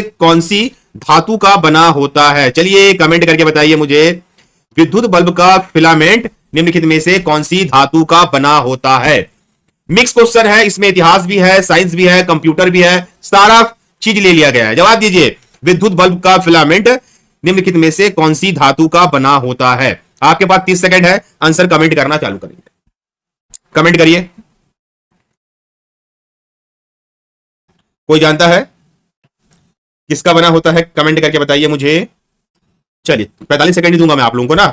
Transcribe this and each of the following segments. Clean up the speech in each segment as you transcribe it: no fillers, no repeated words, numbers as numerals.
कौन सी धातु का बना होता है? चलिए कमेंट करके बताइए मुझे। विद्युत बल्ब का फिलामेंट निम्नलिखित में से कौन सी धातु का बना होता है? मिक्स क्वेश्चन है, इसमें इतिहास भी है, साइंस भी है, कंप्यूटर भी है, सारा चीज ले लिया गया है। जवाब दीजिए, विद्युत बल्ब का फिलामेंट निम्नलिखित में से कौन सी धातु का बना होता है? आपके पास 30 सेकंड है, आंसर कमेंट करना चालू करेंगे। कमेंट करिए। कोई जानता है किसका बना होता है? कमेंट करके बताइए मुझे। चलिए 45 सेकंड ही दूंगा मैं आप लोगों को ना।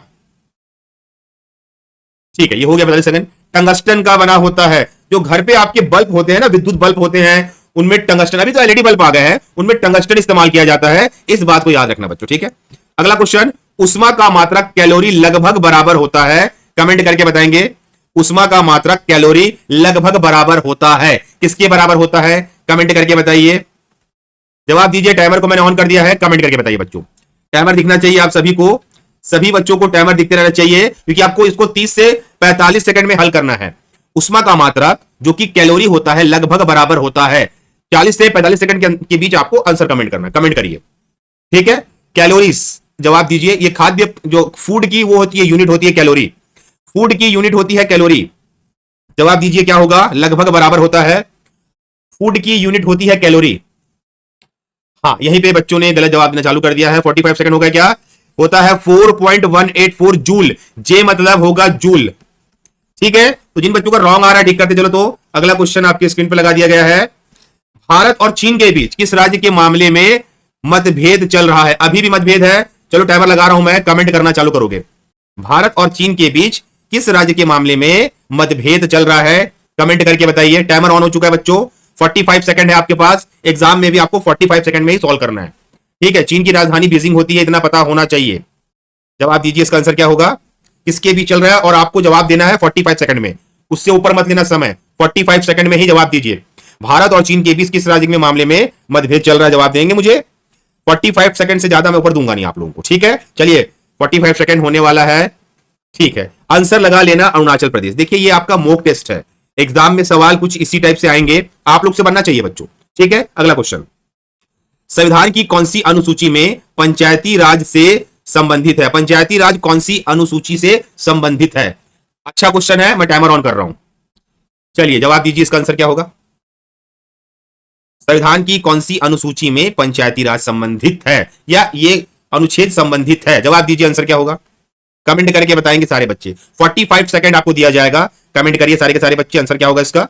ठीक है, ये हो गया 45 सेकंड। टंगस्टन का बना होता है। जो घर पे आपके बल्ब होते हैं ना, विद्युत बल्ब होते हैं, उनमें टंगस्टन, अभी तो एलईडी बल्ब आ गए हैं, उनमें टंगस्टन इस्तेमाल किया जाता है। इस बात को याद रखना बच्चों, ठीक है। अगला क्वेश्चन, उष्मा का मात्रक कैलोरी लगभग बराबर होता है? कमेंट करके बताएंगे। उष्मा का मात्रक कैलोरी लगभग बराबर होता है, किसके बराबर होता है? कमेंट करके बताइए। जवाब दीजिए। टाइमर को मैंने ऑन कर दिया है, कमेंट करके बताइए बच्चों। टाइमर दिखना चाहिए आप सभी को, सभी बच्चों को टाइमर दिखते रहना चाहिए, क्योंकि आपको इसको 30 से 45 सेकंड में हल करना है। उष्मा का मात्रक जो कि कैलोरी होता है लगभग बराबर होता है। 40 से 45 सेकंड के बीच आपको आंसर कमेंट करना है, कमेंट करिए, ठीक है। कैलोरीज, जवाब दीजिए। ये खाद्य जो फूड की वो होती है, यूनिट होती है कैलोरी, फूड की यूनिट होती है कैलोरी। जवाब दीजिए क्या होगा? लगभग बराबर होता है, फूड की यूनिट होती है कैलोरी। हाँ, यहीं पे बच्चों ने गलत जवाब देना चालू कर दिया है। 45 सेकंड हो गया, क्या होता है? 4.184 जूल। जे मतलब होगा जूल, ठीक है। तो जिन बच्चों का रॉन्ग आ रहा है ठीक करते चलो। तो अगला क्वेश्चन आपके स्क्रीन पे लगा दिया गया है। भारत और चीन के बीच किस राज्य के मामले में मतभेद चल रहा है? अभी भी मतभेद है। चलो टाइमर लगा रहा हूं मैं, कमेंट करना चालू करोगे। भारत और चीन के बीच किस राज्य के मामले में मतभेद चल रहा है? कमेंट करके बताइए। टाइमर ऑन हो चुका है बच्चों, 45 सेकंड है आपके पास। एग्जाम में भी आपको 45 सेकंड में ही सॉल्व करना है, ठीक है। चीन की राजधानी बीजिंग होती है, इतना पता होना चाहिए। जवाब दीजिए, इसका आंसर क्या होगा? किसके बीच चल रहा है? और आपको जवाब देना है 45 सेकंड में, उससे ऊपर मत लेना समय। 45 सेकंड में ही जवाब दीजिए। भारत और चीन के बीच किस राज्य के मामले में मतभेद चल रहा है? जवाब देंगे मुझे। 45 सेकंड से ज्यादा मैं ऊपर दूंगा नहीं आप लोगों को, ठीक है। चलिए 45 सेकंड होने वाला है, ठीक है। आंसर लगा लेना अरुणाचल प्रदेश। देखिए ये आपका मॉक टेस्ट है, एग्जाम में सवाल कुछ इसी टाइप से आएंगे, आप लोग से बनना चाहिए बच्चों, ठीक है। अगला क्वेश्चन, संविधान की कौन सी अनुसूची में पंचायती राज से संबंधित है? पंचायती राज कौन सी अनुसूची से संबंधित है? अच्छा क्वेश्चन है, मैं टाइमर ऑन कर रहा हूं। चलिए जवाब दीजिए, इसका आंसर क्या होगा? संविधान की कौन सी अनुसूची में पंचायती राज संबंधित है, या ये अनुच्छेद संबंधित है? जवाब दीजिए, आंसर क्या होगा? कमेंट करके बताएंगे सारे बच्चे। 45 सेकंड आपको दिया जाएगा, कमेंट करिए सारे के सारे बच्चे, आंसर क्या होगा इसका?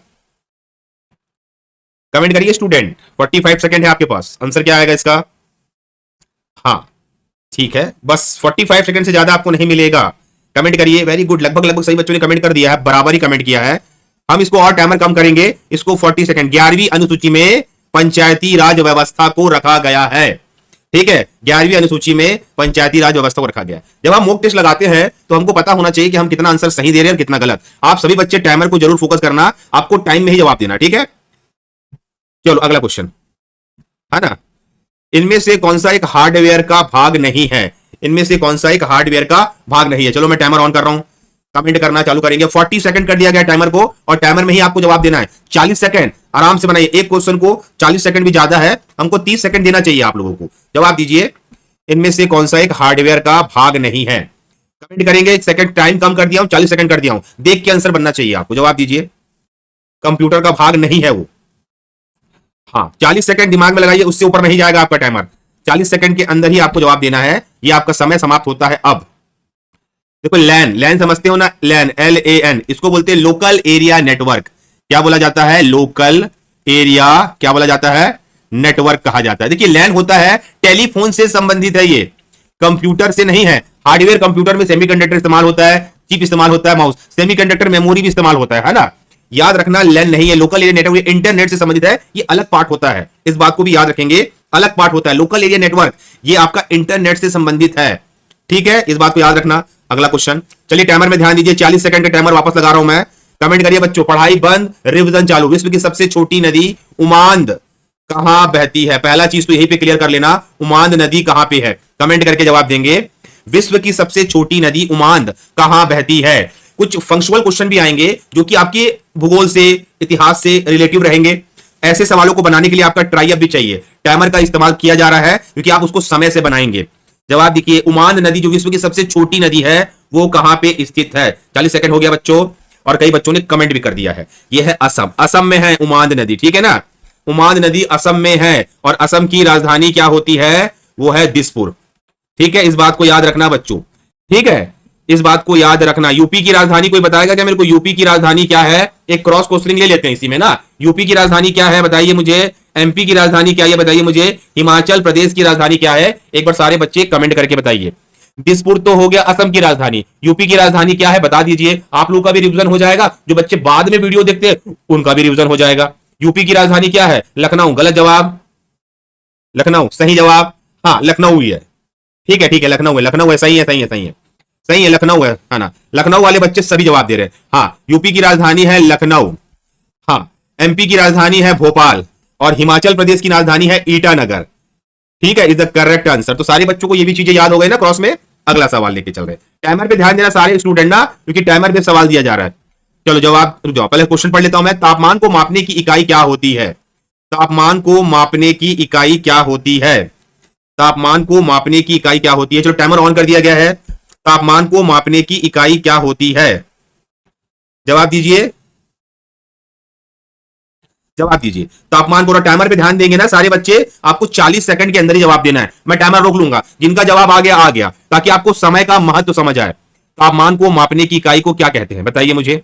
कमेंट करिए स्टूडेंट। 45 सेकंड है आपके पास, आंसर क्या आएगा इसका? हाँ ठीक है, बस 45 सेकंड से ज्यादा आपको नहीं मिलेगा। कमेंट करिए, वेरी गुड। लगभग सही बच्चों ने कमेंट कर दिया है, बराबर ही कमेंट किया है। हम इसको और टाइमर कम करेंगे, इसको 40 सेकंड। 11वीं अनुसूची में पंचायती राज व्यवस्था को रखा गया है, ठीक है। 11वीं अनुसूची में पंचायती राज व्यवस्था को रखा गया है। जब हम मॉक टेस्ट लगाते हैं तो हमको पता होना चाहिए कि हम कितना आंसर सही दे रहे हैं और कितना गलत। आप सभी बच्चे टाइमर को जरूर फोकस करना, आपको टाइम में ही जवाब देना, ठीक है। चलो अगला क्वेश्चन है ना, इनमें से कौन सा एक हार्डवेयर का भाग नहीं है? इनमें से कौन सा एक हार्डवेयर का भाग नहीं है? चलो मैं टाइमर ऑन कर रहा हूं, कमेंट करना चालू करेंगे। 40 सेकंड कर दिया गया टाइमर को, और टाइमर में ही आपको जवाब देना है। 40 सेकंड आराम से बनाइए, एक क्वेश्चन को 40 सेकंड भी ज्यादा है, हमको 30 सेकंड देना चाहिए आप लोगों को। जवाब दीजिए, इनमें से कौन सा एक हार्डवेयर का भाग नहीं है? कमेंट करेंगे। एक सेकंड टाइम कम कर दिया हूं, 40 सेकंड कर दिया हूं, देख के आंसर बनना चाहिए आपको। जवाब दीजिए, कंप्यूटर का भाग नहीं है वो। हाँ 40 सेकंड दिमाग में लगाइए, उससे ऊपर नहीं जाएगा आपका टाइमर। 40 सेकंड के अंदर ही आपको जवाब देना है, ये आपका समय समाप्त होता है अब। देखो लैन, लैन समझते हो ना, लैन LAN, इसको बोलते हैं लोकल एरिया नेटवर्क। क्या बोला जाता है? लोकल एरिया, क्या बोला जाता है? नेटवर्क कहा जाता है। देखिए लैन होता है टेलीफोन से संबंधित है, ये कंप्यूटर से नहीं है। हार्डवेयर कंप्यूटर में सेमीकंडक्टर इस्तेमाल होता है, चिप इस्तेमाल होता है, माउस, सेमीकंडक्टर मेमोरी भी इस्तेमाल होता है ना। याद रखना, लैन नहीं है, लोकल एरिया नेटवर्क इंटरनेट से संबंधित है, ये अलग पार्ट होता है, इस बात को भी याद रखेंगे, अलग पार्ट होता है। लोकल एरिया नेटवर्क ये आपका इंटरनेट से संबंधित है, ठीक है, इस बात को याद रखना। अगला क्वेश्चन, चलिए टाइमर में ध्यान दीजिए, 40 सेकंड का टाइमर वापस लगा रहा हूं मैं। कमेंट करिए बच्चों, पढ़ाई बंद, रिवीजन चालू। विश्व की सबसे छोटी नदी उमांद कहां बहती है? पहला चीज तो यहीं पे क्लियर कर लेना, उमांद नदी कहां पे है? कमेंट करके जवाब देंगे। विश्व की सबसे छोटी नदी उमांद कहां बहती है? कुछ फंक्शनल क्वेश्चन भी आएंगे जो कि आपके भूगोल से, इतिहास से रिलेटिव रहेंगे। ऐसे सवालों को बनाने के लिए आपका ट्राई अप भी चाहिए। टाइमर का इस्तेमाल किया जा रहा है क्योंकि आप उसको समय से बनाएंगे। जवाब देखिए, उमांद नदी जो विश्व की सबसे छोटी नदी है वो कहां पे स्थित है? 40 सेकंड हो गया बच्चों, और कई बच्चों ने कमेंट भी कर दिया है। यह है असम, असम में है उमांद नदी, ठीक है ना। उमांद नदी असम में है, और असम की राजधानी क्या होती है? वो है दिसपुर, ठीक है। इस बात को याद रखना बच्चों, ठीक है, इस बात को याद रखना। यूपी की राजधानी कोई बताएगा क्या मेरे को? यूपी की राजधानी क्या है? एक क्रॉस क्वेश्चन ले लेते हैं इसी में ना। यूपी की राजधानी क्या है बताइए मुझे। एमपी की राजधानी क्या है बताइए मुझे। हिमाचल प्रदेश की राजधानी क्या है? एक बार सारे बच्चे कमेंट करके बताइए। दिसपुर तो हो गया असम की राजधानी, यूपी की राजधानी क्या है बता दीजिए। आप लोगों का भी रिवीजन हो जाएगा, जो बच्चे बाद में वीडियो देखते हैं उनका भी रिवीजन हो जाएगा। यूपी की राजधानी क्या है? लखनऊ, गलत जवाब। लखनऊ सही जवाब, हाँ लखनऊ ही है, ठीक है, ठीक है, लखनऊ है, लखनऊ है, सही है, सही है, सही है, सही है, लखनऊ है ना। लखनऊ वाले बच्चे सभी जवाब दे रहे हैं। हाँ, यूपी की राजधानी है लखनऊ, हाँ, एमपी की राजधानी है भोपाल, और हिमाचल प्रदेश की राजधानी है ईटानगर, ठीक है, इज द करेक्ट आंसर। तो सारे बच्चों को ये भी चीजें याद हो गई ना क्रॉस में। अगला सवाल लेके चल रहे हैं। टाइमर पे ध्यान देना सारे स्टूडेंट ना, क्योंकि टाइमर पे सवाल दिया जा रहा है। चलो जवाब, रुक जाओ, पहले क्वेश्चन पढ़ लेता हूं मैं। तापमान को मापने की इकाई क्या होती है? तापमान को मापने की इकाई क्या होती है? तापमान को मापने की इकाई क्या होती है? चलो टाइमर ऑन कर दिया गया है। तापमान को मापने की इकाई क्या होती है? जवाब दीजिए, जवाब दीजिए। तापमान को, टाइमर पे ध्यान देंगे ना सारे बच्चे, आपको 40 सेकंड के अंदर ही जवाब देना है। मैं टाइमर रोक लूंगा, जिनका जवाब आ गया, ताकि आपको समय का महत्व समझ आए। तापमान को मापने की इकाई को क्या कहते हैं बताइए मुझे।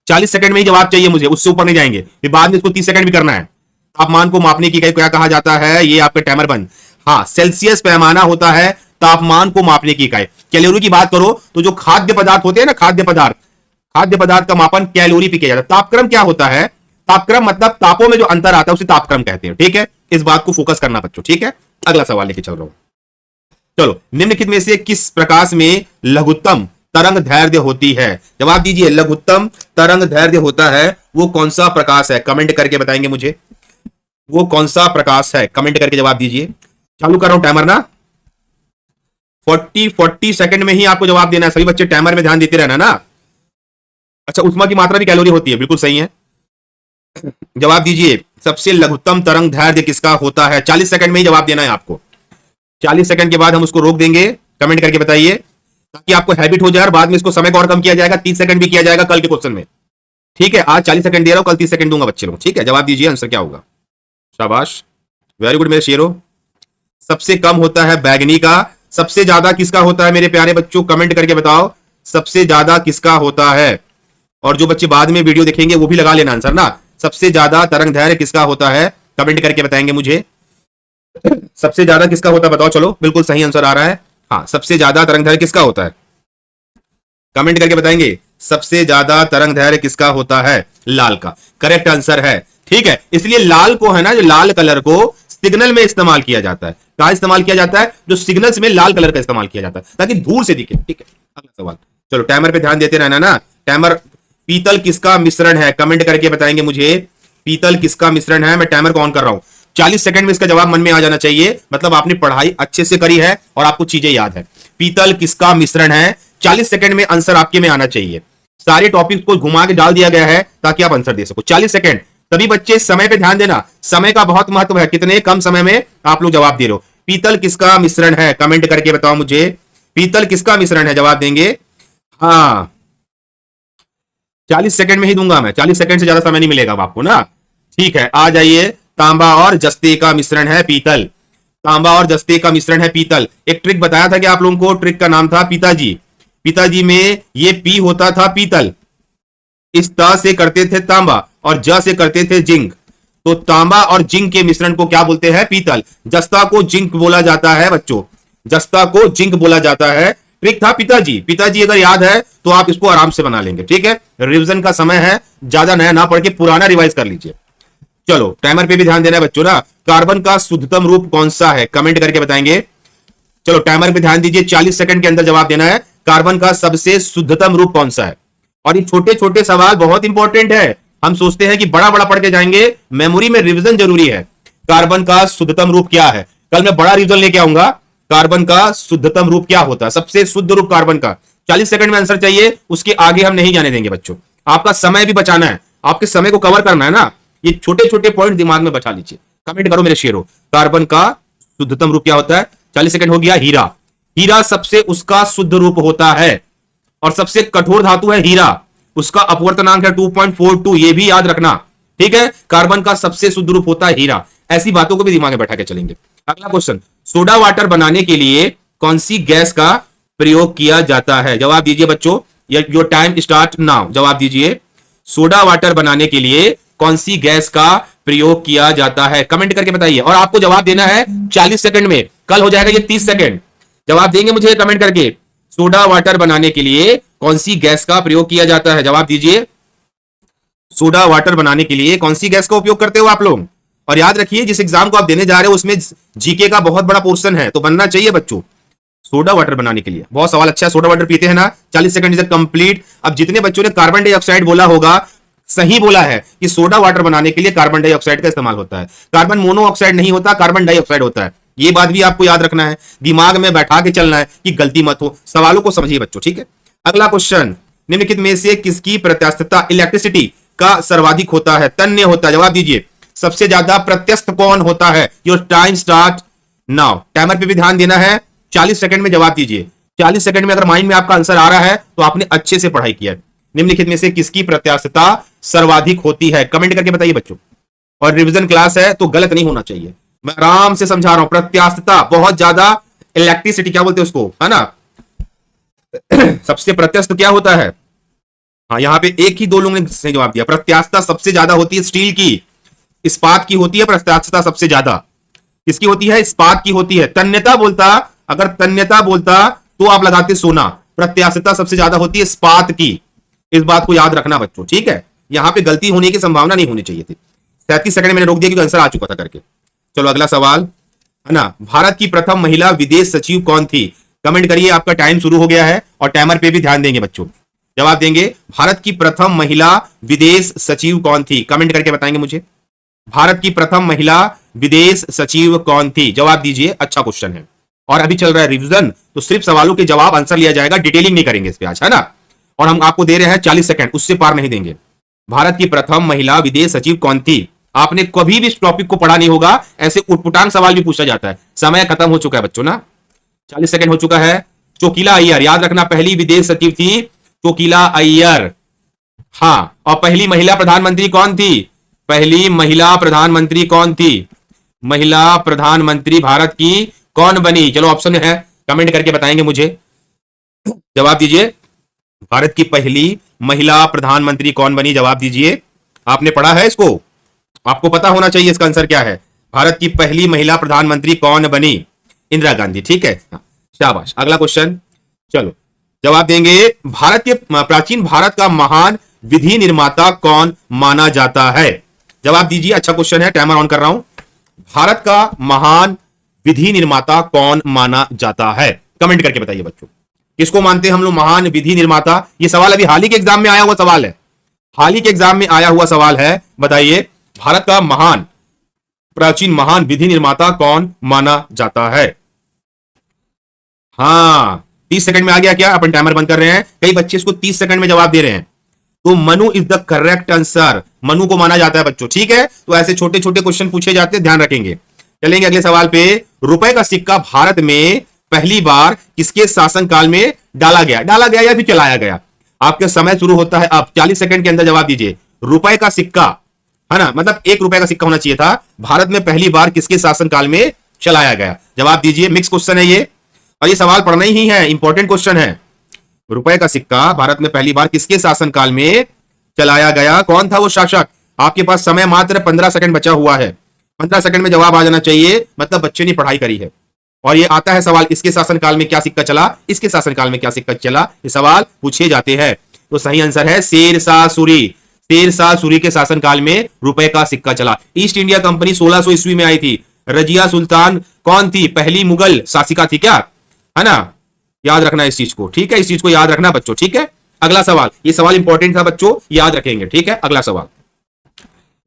40 सेकंड में ही जवाब चाहिए मुझे, उससे ऊपर नहीं जाएंगे, फिर बाद में इसको 30 सेकंड भी करना है। तापमान को मापने की इकाई को क्या कहा जाता है? ये आपका टाइमर बंद। हाँ, सेल्सियस पैमाना होता है तापमान को मापने की इकाई। कैलोरी की बात करो तो जो खाद्य पदार्थ होते हैं ना, खाद्य पदार्थ का मापन कैलोरी पे किया जाता है। तापक्रम क्या होता है? तापक्रम मतलब तापों में जो अंतर आता है उसे तापक्रम कहते हैं, ठीक है। इस बात को फोकस करना बच्चों, ठीक है। अगला सवाल लेके चल रहा हूं। चलो, निम्नलिखित में से किस प्रकाश में लघुत्तम तरंग दैर्ध्य होती है? जवाब दीजिए। लघुत्तम तरंग दैर्ध्य होता है वो कौन सा प्रकाश है? कमेंट करके बताएंगे मुझे, वो कौन सा प्रकाश है? कमेंट करके जवाब दीजिए। चालू कर रहा हूं टाइमर ना। 40 सेकंड में ही आपको जवाब देना है। सभी बच्चे टाइमर में ध्यान देते रहना ना। अच्छा, उष्मा की मात्रा भी कैलोरी होती है, बिल्कुल सही है। जवाब दीजिए, सबसे लघुत्तम तरंग दैर्ध्य किसका होता है? 40 सेकंड में ही जवाब देना है आपको। 40 सेकंड के बाद हम उसको रोक देंगे। कमेंट करके बताइए, ताकि आपको हैबिट हो जाए, और बाद में इसको समय को और कम किया जाएगा, 30 सेकंड भी किया जाएगा कल के क्वेश्चन में, ठीक है। आज 40 सेकंड दे रहा हूं, कल 30 सेकंड दूंगा बच्चे लोग, ठीक है। जवाब दीजिए, आंसर क्या होगा? शाबाश, वेरी गुड मेरे शेरों। सबसे कम होता है बैगनी का, सबसे ज्यादा किसका होता है मेरे प्यारे बच्चों? कमेंट करके बताओ, सबसे ज्यादा किसका होता है? और जो बच्चे बाद में वीडियो देखेंगे वो भी लगा लेना आंसर ना। सबसे ज्यादा तरंग दैर्ध्य किसका होता है? कमेंट करके बताएंगे मुझे, सबसे ज्यादा किसका होता है बताओ। चलो, बिल्कुल सही आंसर आ रहा है। हाँ, सबसे ज्यादा तरंग दैर्ध्य किसका होता है? कमेंट करके बताएंगे, सबसे ज्यादा तरंग दैर्ध्य किसका होता है? लाल का करेक्ट आंसर है, ठीक है। इसलिए लाल को है ना, जो लाल कलर को सिग्नल में इस्तेमाल किया जाता है। कहां इस्तेमाल किया जाता है? जो सिग्नल्स में लाल कलर का इस्तेमाल किया जाता है, ताकि दूर से दिखे, ठीक है। अगला सवाल। चलो, टाइमर पे ध्यान देते रहना ना। टाइमर, पीतल किसका मिश्रण है? कमेंट करके बताएंगे मुझे, पीतल किसका मिश्रण है? मैं टाइमर को ऑन कर रहा हूं। 40 सेकंड में इसका जवाब मन में आ जाना चाहिए, मतलब आपने पढ़ाई अच्छे से करी है और आपको चीजें याद है। पीतल किसका मिश्रण है? 40 सेकंड में आंसर आपके में आना चाहिए। सारे टॉपिक को घुमा के डाल दिया गया है ताकि आप आंसर दे सको। 40 सेकंड। सभी बच्चे समय पे ध्यान देना, समय का बहुत महत्व है। कितने कम समय में आप लोग जवाब दे रहे हो। पीतल किसका मिश्रण है? कमेंट करके बताओ मुझे, पीतल किसका मिश्रण है? जवाब देंगे। हाँ, 40 सेकंड में ही दूंगा मैं, 40 सेकंड से ज्यादा समय नहीं मिलेगा आपको ना, ठीक है। आ जाइए, तांबा और जस्ते का मिश्रण है पीतल। तांबा और जस्ते का मिश्रण है पीतल। एक ट्रिक बताया था कि आप लोगों को, ट्रिक का नाम था पिताजी। पिताजी में ये पी होता था पीतल, इस ता से करते थे तांबा और ज से करते थे जिंक। तो तांबा और जिंक के मिश्रण को क्या बोलते हैं? पीतल। जस्ता को जिंक बोला जाता है बच्चों, जस्ता को जिंक बोला जाता है। ट्रिक था पिताजी। पिताजी अगर याद है तो आप इसको आराम से बना लेंगे, ठीक है। रिवीजन का समय है, ज्यादा नया ना पढ़ के पुराना रिवाइज कर लीजिए। चलो, टाइमर पे भी ध्यान देना है बच्चों ना। कार्बन का शुद्धतम रूप कौन सा है? कमेंट करके बताएंगे। चलो, टाइमर पे ध्यान दीजिए, 40 सेकंड के अंदर जवाब देना है। कार्बन का सबसे शुद्धतम रूप कौन सा है? और ये छोटे छोटे सवाल बहुत इंपॉर्टेंट है। हम सोचते हैं कि बड़ा बड़ा पढ़ के जाएंगे, मेमोरी में रिवीजन जरूरी है। कार्बन का शुद्धतम रूप क्या है? कल मैं बड़ा रिवीजन लेके आऊंगा। कार्बन का शुद्धतम रूप क्या होता है? सबसे शुद्ध रूप कार्बन का। 40 सेकंड में आंसर चाहिए, उसके आगे हम नहीं जाने देंगे बच्चों। आपका समय भी बचाना है, आपके समय को कवर करना है ना। ये छोटे छोटे पॉइंट दिमाग में बैठा लीजिए। कमेंट करो मेरे शेरो, कार्बन का शुद्धतम रूप क्या होता है? 40 सेकंड हो गया। हीरा, हीरा सबसे उसका शुद्ध रूप होता है और सबसे कठोर धातु है हीरा, उसका अपवर्तनांक है 2.42, ये भी याद रखना, ठीक है। कार्बन का सबसे शुद्ध रूप होता है हीरा। ऐसी बातों को भी दिमाग में बैठा के चलेंगे। अगला क्वेश्चन, सोडा वाटर बनाने के लिए कौन सी गैस का प्रयोग किया जाता है? जवाब दीजिए बच्चों, योर टाइम स्टार्ट नाउ। जवाब दीजिए, सोडा वाटर बनाने के लिए कौन सी गैस का प्रयोग किया जाता है? कमेंट करके बताइए। और आपको जवाब देना है 40 सेकंड में, कल हो जाएगा ये 30 सेकंड। जवाब देंगे मुझे कमेंट करके, सोडा वाटर बनाने के लिए कौन सी गैस का प्रयोग किया जाता है? जवाब दीजिए, सोडा वाटर बनाने के लिए कौन सी गैस का उपयोग करते हो आप लोग? और याद रखिए, जिस एग्जाम को आप देने जा रहे हो उसमें जीके का बहुत बड़ा पोर्शन है, तो बनना चाहिए बच्चों। सोडा वाटर बनाने के लिए बहुत सवाल अच्छा है। सोडा वाटर पीते हैं ना? 40 सेकंड इज कंप्लीट। अब जितने बच्चों ने कार्बन डाइऑक्साइड बोला होगा, सही बोला है कि सोडा वाटर बनाने के लिए कार्बन डाइऑक्साइड का इस्तेमाल होता है। कार्बन मोनोऑक्साइड नहीं होता, कार्बन डाइऑक्साइड होता है। ये बात भी आपको याद रखना है, दिमाग में बैठा के चलना है कि गलती मत हो। सवालों को समझिए बच्चों, ठीक है। अगला क्वेश्चन, निम्नलिखित में से किसकी प्रत्यास्थता इलेक्ट्रिसिटी का सर्वाधिक होता है? तन्य होता है। जवाब दीजिए, सबसे ज्यादा प्रत्यस्थ कौन होता है? Your time start now. Timer पे भी ध्यान देना है। 40 सेकंड में जवाब दीजिए। 40 सेकंड में अगर माइंड में आपका आंसर आ रहा है तो आपने अच्छे से पढ़ाई किया है। निम्नलिखित में से किसकी प्रत्यास्थता सर्वाधिक होती है? कमेंट करके बताइए बच्चों। और रिवीजन क्लास है तो गलत नहीं होना चाहिए, मैं आराम से समझा रहा हूं। प्रत्यास्थता बहुत ज्यादा, इलेक्ट्रिसिटी क्या बोलते हैं उसको, है ना? सबसे प्रत्यस्थ क्या होता है? हाँ, यहां पे एक ही दो लोगों ने सही जवाब दिया। प्रत्यास्थता सबसे ज्यादा होती है स्टील की, इस्पात की होती है प्रत्यास्थता सबसे ज्यादा। किसकी होती है? इस्पात की होती है। तन्यता बोलता, अगर तन्यता बोलता तो आप लगाते सोना। प्रत्यास्थता सबसे ज्यादा होती है इस्पात की, इस बात को याद रखना बच्चों, ठीक है। यहां पे गलती होने की संभावना नहीं होनी चाहिए थी। 37 सेकंड मैंने रोक दिया क्योंकि आंसर आ चुका था करके। चलो अगला सवाल, है ना? भारत की प्रथम महिला विदेश सचिव कौन थी? कमेंट करिए, आपका टाइम शुरू हो गया है। और टाइमर पे भी ध्यान देंगे बच्चों। जवाब देंगे, भारत की प्रथम महिला विदेश सचिव कौन थी? कमेंट करके बताएंगे मुझे, भारत की प्रथम महिला विदेश सचिव कौन थी? जवाब दीजिए, अच्छा क्वेश्चन है। और अभी चल रहा है रिवीजन, तो सिर्फ सवालों के जवाब आंसर लिया जाएगा, डिटेलिंग नहीं करेंगे इस पे आज, है ना? और हम आपको दे रहे हैं 40 सेकंड, उससे पार नहीं देंगे। भारत की प्रथम महिला विदेश सचिव कौन थी? आपने कभी भी इस टॉपिक को पढ़ा नहीं होगा, ऐसे उटपुटांग सवाल भी पूछा जाता है। समय खत्म हो चुका है बच्चों ना, 40 सेकंड हो चुका है। चोकीला अय्यर, याद रखना, पहली विदेश सचिव थी चोकीला अय्यर। हाँ, और पहली महिला प्रधानमंत्री कौन थी? पहली महिला प्रधानमंत्री कौन थी? महिला प्रधानमंत्री भारत की कौन बनी? चलो ऑप्शन है, कमेंट करके बताएंगे मुझे। जवाब दीजिए, भारत की पहली महिला प्रधानमंत्री कौन बनी? जवाब दीजिए। आपने पढ़ा है इसको, आपको पता होना चाहिए इसका आंसर क्या है। भारत की पहली महिला प्रधानमंत्री कौन बनी? इंदिरा गांधी, ठीक है, शाबाश। अगला क्वेश्चन, चलो जवाब देंगे। भारत के प्राचीन भारत का महान विधि निर्माता कौन माना जाता है? जवाब दीजिए, अच्छा क्वेश्चन है, टाइमर ऑन कर रहा हूं। भारत का महान विधि निर्माता कौन माना जाता है? कमेंट करके बताइए बच्चों, किसको मानते हैं हम लोग महान विधि निर्माता? ये सवाल अभी हाल ही के एग्जाम में आया हुआ सवाल है, हाल ही के एग्जाम में आया हुआ सवाल है। बताइए, भारत का महान, प्राचीन महान विधि निर्माता कौन माना जाता है? हाँ, 30 सेकंड में आ गया क्या? अपन टाइमर बंद कर रहे हैं, कई बच्चे इसको 30 सेकंड में जवाब दे रहे हैं। तो Manu is the correct answer, Manu को माना जाता है बच्चों, ठीक है। तो ऐसे छोटे छोटे क्वेश्चन पूछे जाते हैं, ध्यान रखेंगे। चलेंगे अगले सवाल पे। रुपए का सिक्का भारत में पहली बार किसके शासनकाल में डाला गया? डाला गया या फिर चलाया गया? आपका समय शुरू होता है अब, 40 सेकंड के अंदर जवाब दीजिए। रुपए का सिक्का, है ना, मतलब 1 रुपए का सिक्का होना चाहिए था, भारत में पहली बार किसके शासनकाल में चलाया गया? जवाब दीजिए। मिक्स क्वेश्चन है ये, और ये सवाल पढ़ना ही है, इंपॉर्टेंट क्वेश्चन है। रुपए का सिक्का भारत में पहली बार किसके शासनकाल में चलाया गया? कौन था वो शासक? आपके पास समय मात्र 15 सेकंड बचा हुआ है, 15 सेकंड में जवाब आ जाना चाहिए, मतलब बच्चे ने पढ़ाई करी है। और ये आता है सवाल, इसके शासनकाल में क्या सिक्का चला, इसके शासनकाल में क्या सिक्का चला, ये सवाल पूछे जाते हैं। तो सही आंसर है शेरशाह सूरी। शेरशाह सूरी के शासनकाल में रुपए का सिक्का चला। ईस्ट इंडिया कंपनी 1600 ईस्वी में आई थी। रजिया सुल्तान कौन थी? पहली मुगल शासिका थी क्या, है ना? याद रखना इस चीज को, ठीक है, इस चीज को याद रखना बच्चों, ठीक है। अगला सवाल, ये सवाल इंपॉर्टेंट था बच्चों, याद रखेंगे, ठीक है। अगला सवाल,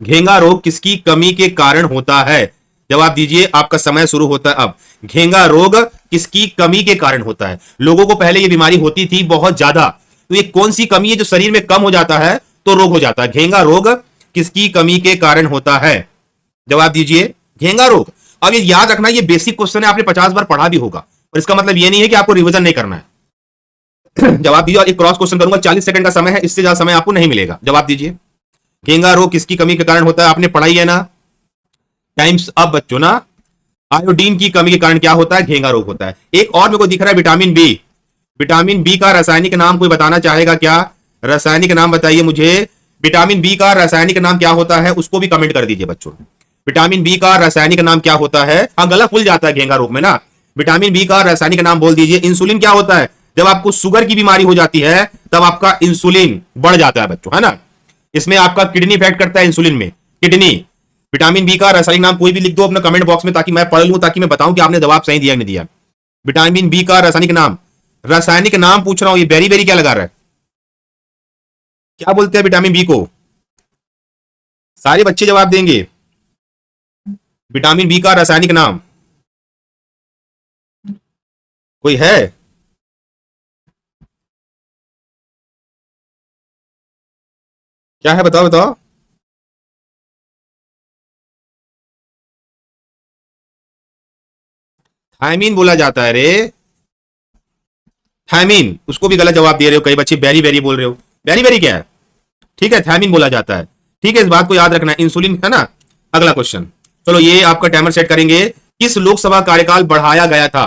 घेंगा रोग किसकी कमी के कारण होता है? जवाब दीजिए, आपका समय शुरू होता है अब। घेंगा रोग किसकी कमी के कारण होता है? लोगों को पहले ये बीमारी होती थी बहुत ज्यादा, तो ये कौन सी कमी है जो शरीर में कम हो जाता है तो रोग हो जाता है? घेंगा रोग किसकी कमी के कारण होता है? जवाब दीजिए। घेंगा रोग। अब ये याद रखना, ये बेसिक क्वेश्चन है, आपने 50 बार पढ़ा भी होगा, और इसका मतलब ये नहीं है कि आपको रिवीजन नहीं करना है। जवाब दीजिए। और एक क्रॉस क्वेश्चन करूंगा, 40 सेकंड का समय है, इससे ज्यादा समय आपको नहीं मिलेगा। जवाब दीजिए। घेंगा रोग किसकी कमी के कारण होता है? आपने पढ़ाई है ना, टाइम्स अब बच्चों ना। आयोडीन की कमी के कारण क्या होता है? घेंगा रोग होता है। एक और मेरे को दिख रहा है, विटामिन बी। विटामिन बी का रासायनिक नाम कोई बताना चाहेगा क्या? रासायनिक नाम बताइए मुझे। विटामिन बी का रासायनिक नाम क्या होता है, उसको भी कमेंट कर दीजिए बच्चों। विटामिन बी का रासायनिक नाम क्या होता है? हाँ, गला फूल जाता है घेंगा रोग में ना। विटामिन बी का रासायनिक नाम बोल दीजिए। इंसुलिन क्या होता है? जब आपको शुगर की बीमारी हो जाती है तब आपका इंसुलिन बढ़ जाता है बच्चों, है ना। इसमें आपका किडनी इफेक्ट करता है, इंसुलिन में किडनी। विटामिन बी का रासायनिक नाम कोई भी लिख दो अपने कमेंट बॉक्स में, ताकि मैं पढ़ लूं, ताकि मैं बताऊं कि आपने जवाब सही दिया नहीं दिया। विटामिन बी का रासायनिक नाम, रासायनिक नाम पूछ रहा हूं। ये बेरी बेरी क्या लगा रहा है? क्या बोलते हैं विटामिन बी को? सारे बच्चे जवाब देंगे। विटामिन बी का रासायनिक नाम कोई है? क्या है, बताओ बताओ। थायमीन बोला जाता है रे, थायमीन। उसको भी गलत जवाब दे रहे हो, कई बच्चे बेरी बेरी बोल रहे हो। बेरी बेरी क्या है? ठीक है, थायमीन बोला जाता है। ठीक है, इस बात को याद रखना, इंसुलिन है ना। अगला क्वेश्चन, चलो ये आपका टाइमर सेट करेंगे। किस लोकसभा कार्यकाल बढ़ाया गया था?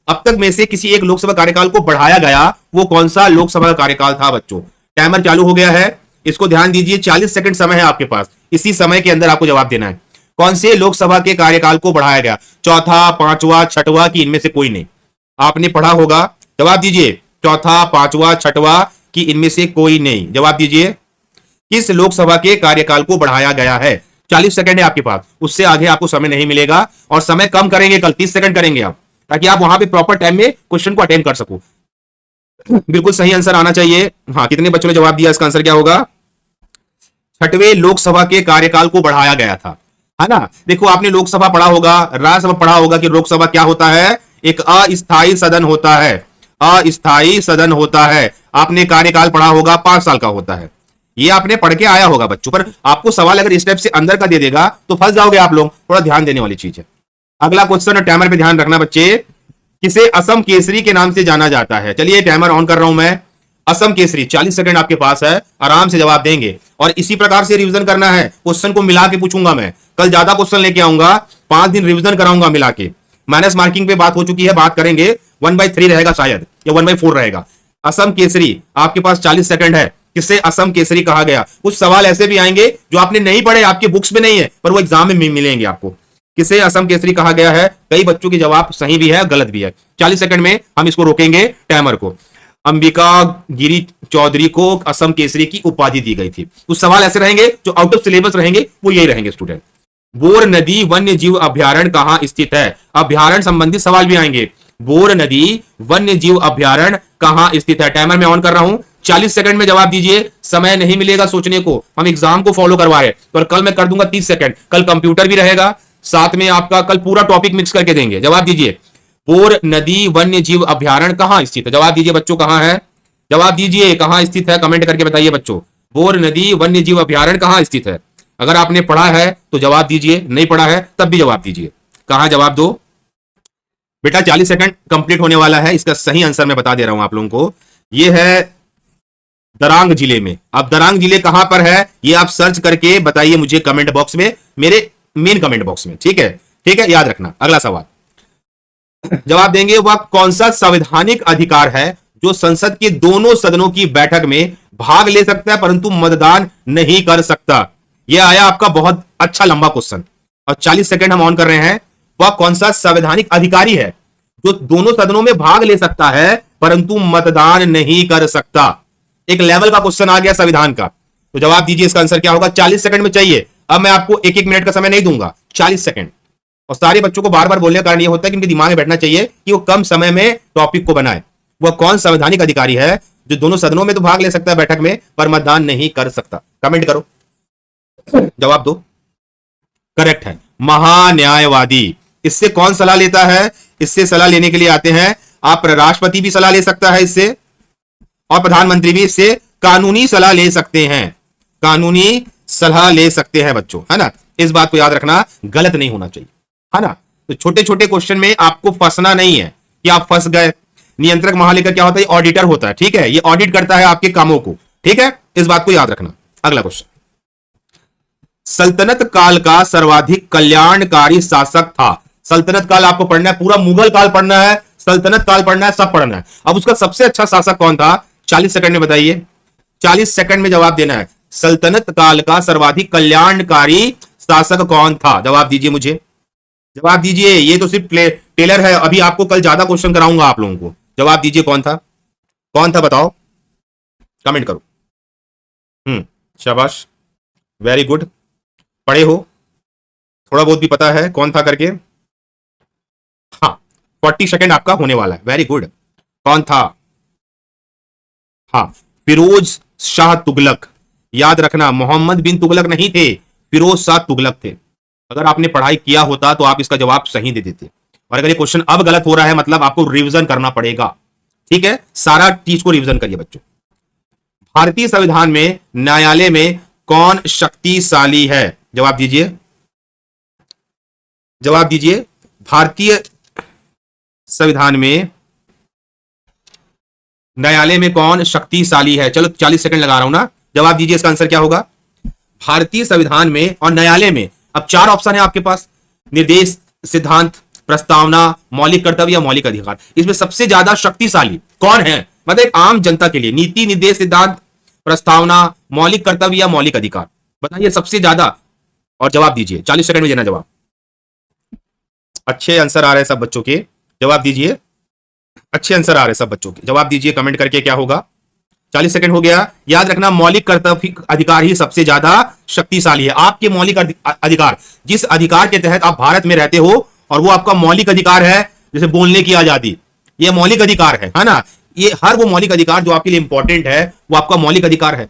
अब तक में से किसी एक लोकसभा कार्यकाल को बढ़ाया गया, वो कौन सा लोकसभा कार्यकाल था बच्चों? टाइमर चालू हो गया है, इसको ध्यान दीजिए। 40 सेकंड समय है आपके पास, इसी समय के अंदर आपको जवाब देना है। कौन से लोकसभा के कार्यकाल को बढ़ाया गया? चौथा, पांचवा, छठवा की इनमें से कोई नहीं? आपने पढ़ा होगा। जवाब दीजिए। चौथा, पांचवा, छठवा की इनमें से कोई नहीं? जवाब दीजिए। किस लोकसभा के कार्यकाल को बढ़ाया गया है? 40 सेकंड है आपके पास, उससे आगे आपको समय नहीं मिलेगा, और समय कम करेंगे, कल 30 सेकंड करेंगे आप, ताकि आप वहां पे प्रॉपर टाइम में क्वेश्चन को अटेंड कर सको। बिल्कुल सही आंसर आना चाहिए। हाँ, कितने बच्चों ने जवाब दिया? इसका आंसर क्या होगा? छठवें लोकसभा के कार्यकाल को बढ़ाया गया था, है ना। देखो, आपने लोकसभा पढ़ा होगा, राज्यसभा पढ़ा होगा कि लोकसभा क्या होता है? एक अस्थायी सदन होता है, अस्थायी सदन होता है। आपने कार्यकाल पढ़ा होगा, 5 साल का होता है। ये आपने पढ़ के आया होगा बच्चों, पर आपको सवाल अगर इस टाइप से अंदर का दे देगा तो फंस जाओगे आप लोग। थोड़ा ध्यान देने वाली चीज है। अगला क्वेश्चन, टाइमर पे ध्यान रखना बच्चे। किसे असम केसरी के नाम से जाना जाता है? चलिए टाइमर ऑन कर रहा हूं मैं। असम केसरी, 40 सेकंड आपके पास है, आराम से जवाब देंगे। और इसी प्रकार से रिवीजन करना है, क्वेश्चन को मिला के पूछूंगा मैं। कल ज्यादा क्वेश्चन लेके आऊंगा, 5 दिन रिवीजन कराऊंगा मिला के। माइनस मार्किंग पे बात हो चुकी है, बात करेंगे। 1/3 रहेगा शायद, या 1/4 रहेगा। असम केसरी, आपके पास 40 सेकंड है। किसे असम केसरी कहा गया? कुछ सवाल ऐसे भी आएंगे जो आपने नहीं पढ़े, आपके बुक्स में नहीं है, पर वो एग्जाम में मिलेंगे आपको। किसे असम केसरी कहा गया है? कई बच्चों के जवाब सही भी है, गलत भी है। 40 सेकंड में हम इसको रोकेंगे, टाइमर को। अंबिका गिरी चौधरी को असम केसरी की उपाधि दी गई थी। कुछ सवाल ऐसे रहेंगे जो आउट ऑफ सिलेबस रहेंगे, वो यही रहेंगे स्टूडेंट। बोर नदी वन्य जीव अभ्यारण्य कहां स्थित है? अभ्यारण्य संबंधित सवाल भी आएंगे। बोर नदी वन्य जीव अभ्यारण्य कहां स्थित है? टाइमर में ऑन कर रहा हूं, 40 सेकंड में जवाब दीजिए। समय नहीं मिलेगा सोचने को, हम एग्जाम को फॉलो करवा रहे, तो कल मैं कर दूंगा 30 सेकंड। कल कंप्यूटर भी रहेगा साथ में, आपका कल पूरा टॉपिक मिक्स करके देंगे। जवाब दीजिए। बोर नदी वन्य जीव अभ्यारण्य कहां स्थित है? जवाब दीजिए बच्चों, कहां है? जवाब दीजिए, कहां स्थित है? कमेंट करके बताइए बच्चों। बोर नदी वन्य जीव अभ्यारण्य कहां स्थित है? अगर आपने पढ़ा है तो जवाब दीजिए, नहीं पढ़ा है तब भी जवाब दीजिए। कहां, जवाब दो बेटा। 40 सेकंड कंप्लीट होने वाला है। इसका सही आंसर मैं बता दे रहा हूं आप लोगों को। यह है दरांग जिले में। अब दरांग जिले कहां पर है, ये आप सर्च करके बताइए मुझे कमेंट बॉक्स में, मेरे मेन कमेंट बॉक्स में। ठीक है, ठीक है, याद रखना। अगला सवाल जवाब देंगे। वह कौन सा संवैधानिक अधिकार है जो संसद के दोनों सदनों की बैठक में भाग ले सकता है परंतु मतदान नहीं कर सकता? यह आया आपका बहुत अच्छा लंबा क्वेश्चन, और 40 सेकंड हम ऑन कर रहे हैं। वह कौन सा संवैधानिक अधिकारी है जो दोनों सदनों में भाग ले सकता है परंतु मतदान नहीं कर सकता? एक लेवल का क्वेश्चन आ गया संविधान का, तो जवाब दीजिए। इसका आंसर क्या होगा? 40 सेकंड में चाहिए। अब मैं आपको 1-1 मिनट का समय नहीं दूंगा, 40 सेकंड। और सारे बच्चों को बार बार बोलने का कारण यह होता है कि उनके दिमाग में बैठना चाहिए कि वो कम समय में टॉपिक को बनाए। वह कौन संवैधानिक अधिकारी है जो दोनों सदनों में तो भाग ले सकता है बैठक में, पर मतदान नहीं कर सकता? कमेंट करो, जवाब दो। करेक्ट है, महान्यायवादी। इससे कौन सलाह लेता है? इससे सलाह लेने के लिए आते हैं आप, राष्ट्रपति भी सलाह ले सकता है इससे, और प्रधानमंत्री भी इससे कानूनी सलाह ले सकते हैं। कानूनी सलाह ले सकते हैं बच्चों, है ना। इस बात को याद रखना, गलत नहीं होना चाहिए, है ना। तो छोटे छोटे क्वेश्चन में आपको फंसना नहीं है कि आप फंस गए। नियंत्रक महालेखा क्या होता है? ऑडिटर होता है, ठीक है। ये ऑडिट करता है आपके कामों को, ठीक है। इस बात को याद रखना। अगला क्वेश्चन, सल्तनत काल का सर्वाधिक कल्याणकारी शासक था। सल्तनत काल आपको पढ़ना है, पूरा मुगल काल पढ़ना है, सल्तनत काल पढ़ना है, सब पढ़ना है। अब उसका सबसे अच्छा शासक कौन था? 40 सेकंड में बताइए, 40 सेकंड में जवाब देना है। सल्तनत काल का सर्वाधिक कल्याणकारी शासक कौन था? जवाब दीजिए, मुझे जवाब दीजिए। ये तो सिर्फ टेलर है, अभी आपको कल ज्यादा क्वेश्चन कराऊंगा आप लोगों को। जवाब दीजिए, कौन था? कौन था बताओ, कमेंट करो। शाबाश, वेरी गुड, पढ़े हो, थोड़ा बहुत भी पता है कौन था करके। हाँ, 40 सेकंड आपका होने वाला है, वेरी गुड। कौन था? हाँ, फिरोज शाह तुगलक। याद रखना, मोहम्मद बिन तुगलक नहीं थे, फिरोज शाह तुगलक थे। अगर आपने पढ़ाई किया होता तो आप इसका जवाब सही दे देते। और अगर ये क्वेश्चन अब गलत हो रहा है, मतलब आपको रिवीजन करना पड़ेगा, ठीक है। सारा चीज को रिवीजन करिए बच्चों। भारतीय संविधान में न्यायालय में कौन शक्तिशाली है? जवाब दीजिए, जवाब दीजिए। भारतीय संविधान में न्यायालय में कौन शक्तिशाली है? चलो 40 सेकंड लगा रहा हूं ना, जवाब दीजिए। इसका आंसर क्या होगा? भारतीय संविधान में और न्यायालय में अब 4 ऑप्शन है आपके पास: निर्देश, सिद्धांत, प्रस्तावना, मौलिक कर्तव्य या मौलिक अधिकार। इसमें सबसे ज्यादा शक्तिशाली कौन है? मतलब एक आम जनता के लिए, नीति, निर्देश, सिद्धांत, प्रस्तावना, मौलिक कर्तव्य या मौलिक अधिकार, बताइए सबसे ज्यादा। और जवाब दीजिए, 40 सेकंड में देना जवाब। अच्छे आंसर आ रहे हैं सब बच्चों के, जवाब दीजिए। अच्छे आंसर आ रहे हैं सब बच्चों के, जवाब दीजिए कमेंट करके। क्या होगा? 40 सेकंड हो गया। याद रखना, मौलिक कर्तव्य अधिकार ही सबसे ज्यादा शक्तिशाली है। आपके मौलिक अधिकार, जिस अधिकार के तहत आप भारत में रहते हो, और वो आपका मौलिक अधिकार है, जैसे बोलने की आजादी, ये मौलिक अधिकार है ना। ये हर वो मौलिक अधिकार जो आपके लिए इंपॉर्टेंट है, वो आपका मौलिक अधिकार है।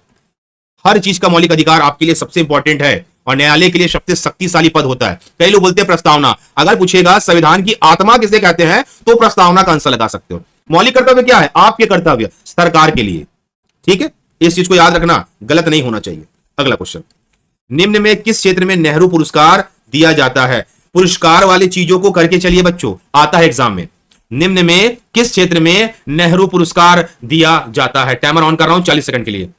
हर चीज का मौलिक अधिकार आपके लिए सबसे इंपॉर्टेंट है, और न्यायालय के लिए सबसे शक्तिशाली पद होता है। कई लोग बोलते हैं प्रस्तावना। अगर पूछेगा संविधान की आत्मा किसे कहते हैं, तो प्रस्तावना का आंसर लगा सकते हो। मौलिक कर्तव्य क्या है? आपके कर्तव्य सरकार के लिए, ठीक है। इस चीज को याद रखना, गलत नहीं होना चाहिए। अगला क्वेश्चन, निम्न में किस क्षेत्र में नेहरू पुरस्कार दिया जाता है? पुरस्कार वाली चीजों को करके चलिए बच्चों, आता है एग्जाम में। निम्न में किस क्षेत्र में नेहरू पुरस्कार दिया जाता है? टाइमर ऑन कर रहा हूं 40 सेकंड के लिए।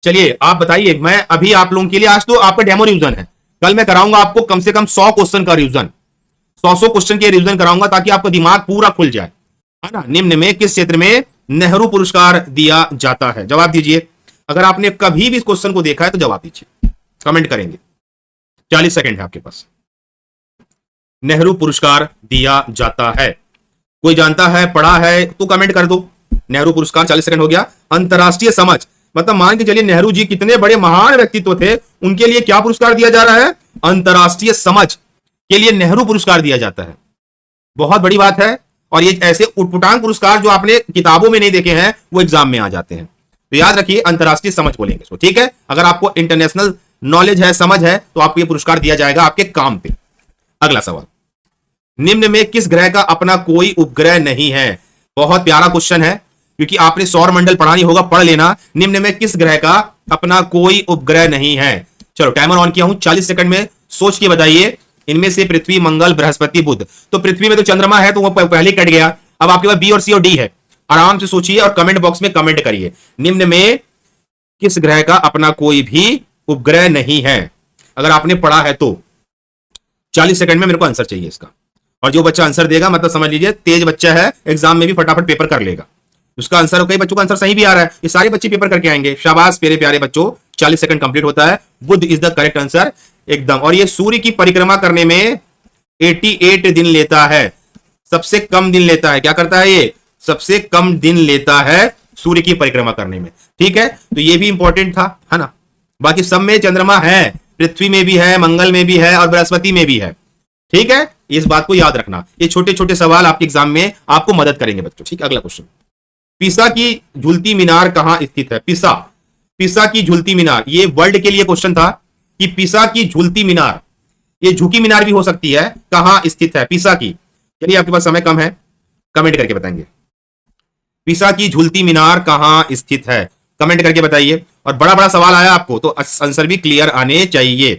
चलिए आप बताइए। मैं अभी आप लोगों के लिए, आज तो आपका डेमो रिवीजन है, कल मैं कराऊंगा आपको कम से कम 100 क्वेश्चन का रिवीजन, 100 क्वेश्चन के रिवीजन कराऊंगा, ताकि आपका दिमाग पूरा खुल जाए, है ना। निम्न में किस क्षेत्र में नेहरू पुरस्कार दिया जाता है? जवाब दीजिए। अगर आपने कभी भी इस क्वेश्चन को देखा है तो जवाब दीजिए, कमेंट करेंगे। 40 सेकंड है आपके पास। नेहरू पुरस्कार दिया जाता है, कोई जानता है, पढ़ा है तो कमेंट कर दो। नेहरू पुरस्कार, 40 सेकंड हो गया। अंतरराष्ट्रीय समझ, मतलब मान के चलिए नेहरू जी कितने बड़े महान व्यक्तित्व थे, उनके लिए क्या पुरस्कार दिया जा रहा है? अंतरराष्ट्रीय समझ के लिए नेहरू पुरस्कार दिया जाता है। बहुत बड़ी बात है। और ये ऐसे उटपुटांग पुरस्कार जो आपने किताबों में नहीं देखे हैं, वो एग्जाम में आ जाते हैं। तो याद रखिए, अंतरराष्ट्रीय समझ बोलेंगे इसको, ठीक है। अगर आपको इंटरनेशनल नॉलेज है, समझ है, तो आपको ये पुरस्कार दिया जाएगा आपके काम पे। अगला सवाल, निम्न में किस ग्रह का अपना कोई उपग्रह नहीं है? बहुत प्यारा क्वेश्चन है, क्योंकि आपने सौर मंडल पढ़ा नहीं होगा, पढ़ लेना। निम्न में किस ग्रह का अपना कोई उपग्रह नहीं है? चलो टाइमर ऑन किया हूं, 40 सेकंड में सोच के बताइए। इनमें से पृथ्वी, मंगल, बृहस्पति, बुध। तो पृथ्वी में तो चंद्रमा है, तो वो पहले ही कट गया। अब आपके पास बी और सी और डी है। आराम से सोचिए और कमेंट बॉक्स में कमेंट करिए, निम्न में किस ग्रह का अपना कोई भी उपग्रह नहीं है? अगर आपने पढ़ा है तो 40 सेकंड में मेरे को आंसर चाहिए इसका। और जो बच्चा आंसर देगा, मतलब समझ लीजिए तेज बच्चा है, एग्जाम में भी फटाफट पेपर कर लेगा। उसका आंसर, कई बच्चों का आंसर सही भी आ रहा है, ये सारे बच्चे पेपर करके आएंगे। शाबाश मेरे प्यारे बच्चों, 40 सेकंड कंप्लीट होता है। बुध इज द करेक्ट आंसर एकदम। और ये सूर्य की परिक्रमा करने में 88 दिन लेता है, सबसे कम दिन लेता है। क्या करता है ये? सबसे कम दिन लेता है सूर्य की परिक्रमा करने में, ठीक है। तो ये भी इंपॉर्टेंट था, है ना। बाकी सब में चंद्रमा है, पृथ्वी में भी है, मंगल में भी है और बृहस्पति में भी है, ठीक है। इस बात को याद रखना, ये छोटे छोटे सवाल आपके एग्जाम में आपको मदद करेंगे बच्चों, ठीक है। अगला क्वेश्चन, पिसा की झूलती मीनार कहां स्थित है? पिसा की झूलती मीनार, ये वर्ल्ड के लिए क्वेश्चन था कि पिसा की झूलती मीनार, ये झुकी मीनार भी हो सकती है, कहां स्थित है पिसा की? चलिए आपके पास समय कम है, कमेंट करके बताएंगे। पिसा की झूलती मीनार कहां स्थित है? कमेंट करके बताइए। और बड़ा बड़ा सवाल आया आपको तो आंसर भी क्लियर आने चाहिए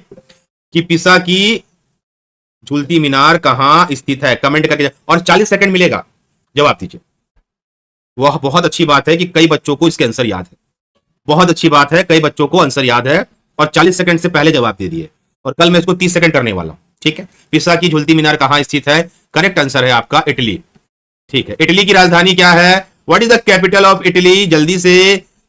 कि पिसा की झूलती मीनार कहां स्थित है, कमेंट करके और 40 सेकंड मिलेगा, जवाब दीजिए। वह बहुत अच्छी बात है कि कई बच्चों को इसके आंसर याद है, बहुत अच्छी बात है, कई बच्चों को आंसर याद है और 40 सेकंड से पहले जवाब दे दिए। और कल मैं इसको 30 सेकंड करने वाला हूं, ठीक है। पिसा की झूलती मीनार कहां स्थित है, करेक्ट आंसर है आपका इटली, ठीक है। इटली की राजधानी क्या है, what is the capital of Italy, जल्दी से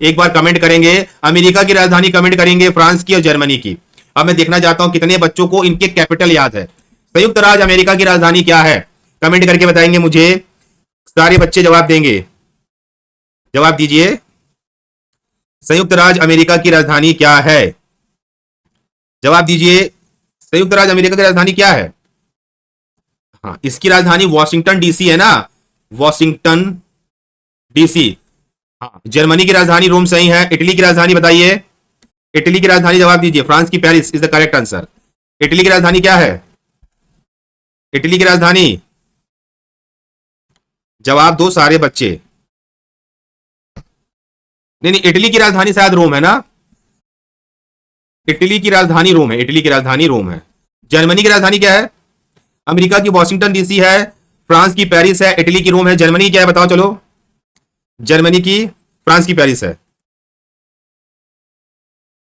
एक बार कमेंट करेंगे। अमेरिका की राजधानी कमेंट करेंगे, फ्रांस की और जर्मनी की। अब मैं देखना चाहता हूं कितने बच्चों को इनके कैपिटल याद है। संयुक्त राज्य अमेरिका की राजधानी क्या है, कमेंट करके बताएंगे मुझे, सारे बच्चे जवाब देंगे, जवाब दीजिए। संयुक्त राज्य अमेरिका की राजधानी क्या है, जवाब दीजिए। संयुक्त राज्य अमेरिका की राजधानी क्या है, हाँ इसकी राजधानी वॉशिंगटन डीसी है ना, वॉशिंगटन डीसी। हाँ जर्मनी की राजधानी रोम सही है। इटली की राजधानी बताइए, इटली की राजधानी जवाब दीजिए। फ्रांस की Paris is the correct answer. Italy की राजधानी क्या है, इटली की राजधानी, जवाब दो सारे बच्चे। नहीं नहीं, इटली की राजधानी शायद रोम है ना, इटली की राजधानी रोम है, इटली की राजधानी रोम है। जर्मनी की राजधानी क्या है, अमेरिका की वॉशिंगटन डीसी है, फ्रांस की पेरिस है, इटली की रोम है। जर्मनी क्या है बताओ चलो, जर्मनी की, फ्रांस की पेरिस है,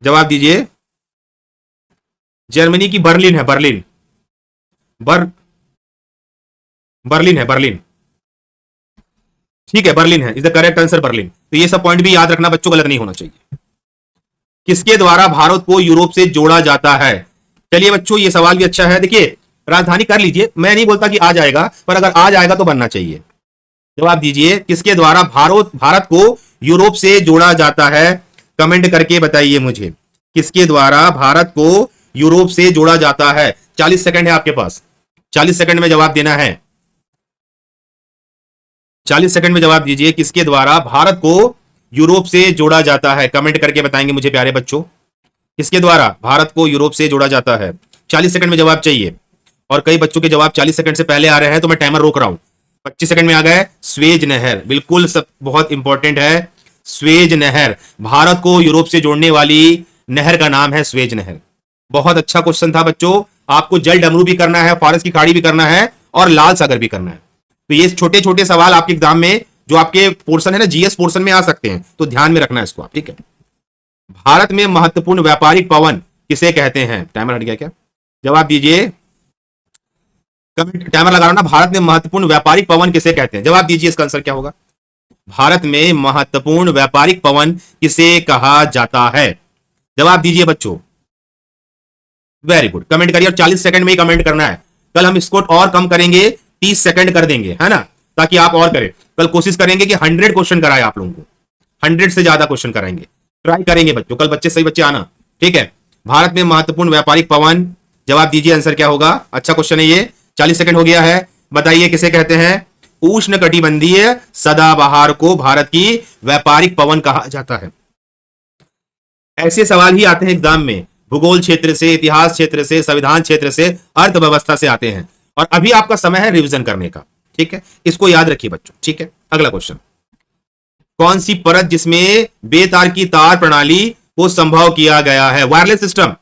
जवाब दीजिए। जर्मनी की बर्लिन है, बर्लिन, बर्लिन है, बर्लिन, ठीक है बर्लिन है, is the correct answer Berlin. तो ये सब पॉइंट भी याद रखना बच्चों, गलत नहीं होना चाहिए। किसके द्वारा भारत को यूरोप से जोड़ा जाता है, चलिए बच्चों ये सवाल भी अच्छा है। देखिए राजधानी कर लीजिए, मैं नहीं बोलता कि आ जाएगा, पर अगर आ जाएगा तो बनना चाहिए। जवाब दीजिए, किसके द्वारा भारत को यूरोप से जोड़ा जाता है, कमेंट करके बताइए मुझे, किसके द्वारा भारत को यूरोप से जोड़ा जाता है। 40 सेकंड है आपके पास, 40 सेकंड में जवाब देना है, 40 सेकंड में जवाब दीजिए। किसके द्वारा भारत को यूरोप से जोड़ा जाता है, कमेंट करके बताएंगे मुझे प्यारे बच्चों, किसके द्वारा भारत को यूरोप से जोड़ा जाता है। 40 सेकंड में जवाब चाहिए और कई बच्चों के जवाब 40 सेकंड से पहले आ रहे हैं तो मैं टाइमर रोक रहा हूं। 25 सेकंड में आ गए, स्वेज नहर, बिल्कुल सब बहुत इंपॉर्टेंट है। स्वेज नहर, भारत को यूरोप से जोड़ने वाली नहर का नाम है स्वेज नहर। बहुत अच्छा क्वेश्चन था बच्चों, आपको जल डमरू भी करना है, फारस की खाड़ी भी करना है और लाल सागर भी करना है। तो ये छोटे छोटे सवाल आपके एग्जाम में जो आपके पोर्शन है ना, जीएस पोर्शन में आ सकते हैं, तो ध्यान में रखना है इसको आप, ठीक है। भारत में महत्वपूर्ण व्यापारिक पवन किसे कहते हैं, टाइमर हट गया क्या, जवाब दीजिए, कमेंट, टाइमर लगा रहा हूं ना। भारत में महत्वपूर्ण व्यापारिक पवन किसे कहते हैं, जवाब दीजिए, इसका आंसर क्या होगा। भारत में महत्वपूर्ण व्यापारिक पवन किसे कहा जाता है, जवाब दीजिए बच्चों। वेरी गुड, कमेंट करिए और 40 सेकंड में ही कमेंट करना है। कल हम इसको और कम करेंगे, 30 सेकंड कर देंगे, है ना, ताकि आप और करें। कल कोशिश करेंगे कि 100 क्वेश्चन कराए आप लोगों को, 100 से ज्यादा क्वेश्चन कराएंगे, ट्राई करेंगे बच्चों। कल बच्चे सही बच्चे आना, ठीक है। भारत में महत्वपूर्ण व्यापारिक पवन, जवाब दीजिए, आंसर क्या होगा। अच्छा क्वेश्चन है ये, 40 सेकंड हो गया है, बताइए किसे कहते हैं। उष्ण कटिबंधीय सदाबहार को भारत की व्यापारिक पवन कहा जाता है। ऐसे सवाल ही आते हैं एग्जाम में, भूगोल क्षेत्र से, इतिहास क्षेत्र से, संविधान क्षेत्र से, अर्थव्यवस्था से आते हैं। और अभी आपका समय है रिवीजन करने का, ठीक है, इसको याद रखिए बच्चों, ठीक है। अगला क्वेश्चन, कौन सी परत जिसमें बेतार की तार प्रणाली को संभव किया गया है, वायरलेस सिस्टम,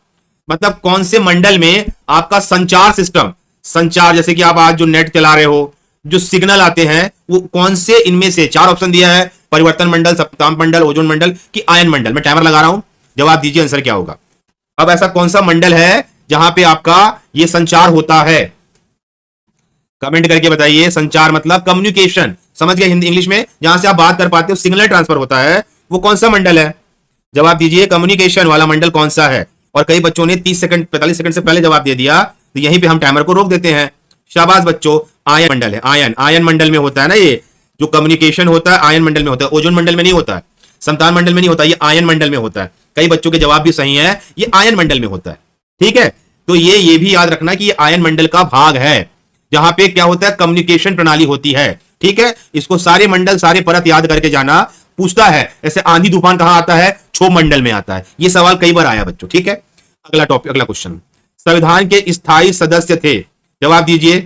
मतलब कौन से मंडल में आपका संचार सिस्टम, संचार जैसे कि आप आज जो नेट चला रहे हो, जो सिग्नल आते हैं, वो कौन से इनमें से, 4 ऑप्शन दिया है, परिवर्तन मंडल, सप्तांत मंडल, ओजोन मंडल की आयन मंडल। मैं टाइमर लगा रहा हूं, जवाब दीजिए, आंसर क्या होगा। अब ऐसा कौन सा मंडल है जहां पे आपका ये संचार होता है, कमेंट करके बताइए। संचार मतलब कम्युनिकेशन, समझ गए हिंदी इंग्लिश में, जहां से आप बात कर पाते हो, सिग्नल ट्रांसफर होता है, वो कौन सा मंडल है, जवाब दीजिए। कम्युनिकेशन वाला मंडल कौन सा है। और कई बच्चों ने 30 सेकंड 45 सेकंड से पहले जवाब दे दिया, तो यहीं पे हम टाइमर को रोक देते हैं। शाबाश बच्चों, आयन मंडल है, आयन मंडल में होता है ना, ये जो कम्युनिकेशन होता है आयन मंडल में होता है, ओजोन मंडल में नहीं होता है, संतान मंडल में नहीं होता, ये आयन मंडल में होता है। कई बच्चों के जवाब भी सही है, ये आयन मंडल में होता है, ठीक है। तो ये भी याद रखना कि ये आयन मंडल का भाग है, जहां पे क्या होता है, कम्युनिकेशन प्रणाली होती है, ठीक है। इसको सारे मंडल, सारे परत याद करके जाना। पूछता है ऐसे आंधी तूफान कहां आता है, क्षोभ मंडल में आता है, ये सवाल कई बार आया बच्चों, ठीक है। अगला टॉपिक, अगला क्वेश्चन, संविधान के स्थायी सदस्य थे, जवाब दीजिए।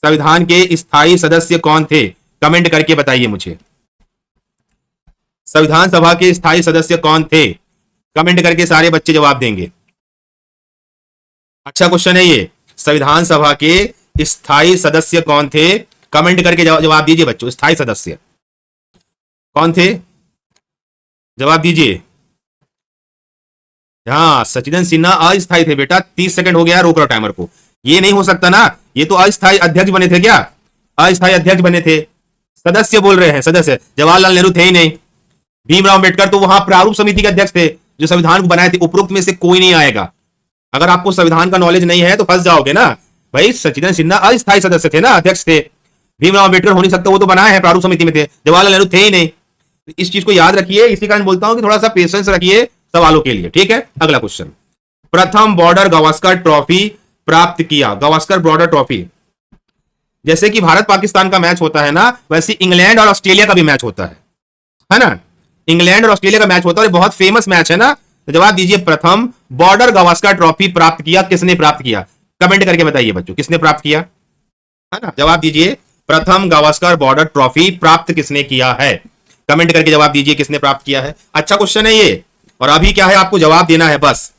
संविधान के स्थायी सदस्य कौन थे, कमेंट करके बताइए मुझे। संविधान सभा के स्थायी सदस्य कौन थे, कमेंट करके सारे बच्चे जवाब देंगे। अच्छा क्वेश्चन है ये, संविधान सभा के स्थायी सदस्य कौन थे? कमेंट करके जवाब दीजिए बच्चों, स्थायी सदस्य कौन थे? जवाब दीजिए। हाँ, सचिदन सिन्हा अस्थायी थे बेटा। 30 सेकंड हो गया, रोक रहा टाइमर को। ये नहीं हो सकता ना, ये तो अस्थायी अध्यक्ष बने थे। क्या अस्थायी अध्यक्ष बने थे? सदस्य बोल रहे हैं, सदस्य। जवाहरलाल नेहरू थे ही नहीं। भीमराव अंबेडकर तो वहां प्रारूप समिति के अध्यक्ष थे जो संविधान को बनाए थे। उपरोक्त में से कोई नहीं आएगा। अगर आपको संविधान का नॉलेज नहीं है तो फंस जाओगे ना भाई। सचिदन सिन्हा अस्थायी सदस्य थे ना, अध्यक्ष थे। भीमराव अंबेडकर हो नहीं सकता, वो तो बनाए हैं, प्रारूप समिति में थे। जवाहरलाल नेहरू थे ही नहीं। इस चीज को याद रखिए। इसी कारण बोलता हूं कि थोड़ा सा पेशेंस रखिए सवालों के लिए, ठीक है। अगला क्वेश्चन, प्रथम बॉर्डर गावस्कर ट्रॉफी प्राप्त किया। गावस्कर बॉर्डर ट्रॉफी, जैसे कि भारत पाकिस्तान का मैच होता है ना, वैसे इंग्लैंड और ऑस्ट्रेलिया का भी मैच होता है ना। इंग्लैंड और ऑस्ट्रेलिया का मैच होता है, बहुत फेमस मैच है ना। तो जवाब दीजिए, प्रथम बॉर्डर गावस्कर ट्रॉफी प्राप्त किया। किसने प्राप्त किया? कमेंट करके बताइए बच्चों, किसने प्राप्त किया, है ना। जवाब दीजिए, प्रथम गावस्कर बॉर्डर ट्रॉफी प्राप्त किसने किया है? कमेंट करके जवाब दीजिए, किसने प्राप्त किया है। अच्छा क्वेश्चन है ये, और अभी क्या है, आपको जवाब देना है बस।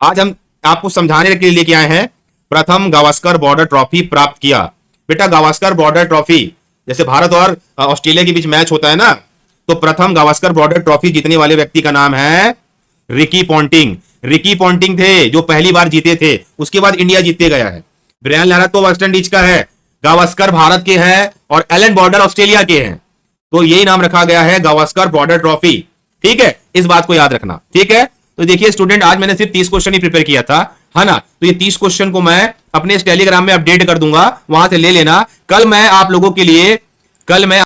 आज हम आपको समझाने के लिए लेके आए हैं, प्रथम गावस्कर बॉर्डर ट्रॉफी प्राप्त किया। बेटा गावस्कर बॉर्डर ट्रॉफी, जैसे भारत और ऑस्ट्रेलिया के बीच मैच होता है ना, तो प्रथम गावस्कर बॉर्डर ट्रॉफी जीतने वाले व्यक्ति का नाम है रिकी पॉन्टिंग। रिकी पॉन्टिंग थे जो पहली बार जीते थे। उसके बाद इंडिया जीतते गया है। ब्रायन लारा तो वेस्ट इंडीज का है, गावस्कर भारत के हैं और एलन बॉर्डर ऑस्ट्रेलिया के हैं। तो यही नाम रखा गया है, गावस्कर बॉर्डर ट्रॉफी। ठीक है, इस बात को याद रखना। ठीक है, तो देखिए स्टूडेंट, आज मैंने सिर्फ 30 क्वेश्चन ही प्रिपेयर किया था, है ना। तो ये 30 क्वेश्चन को मैं अपने टेलीग्राम में अपडेट कर दूंगा, वहां से ले लेना। कल मैं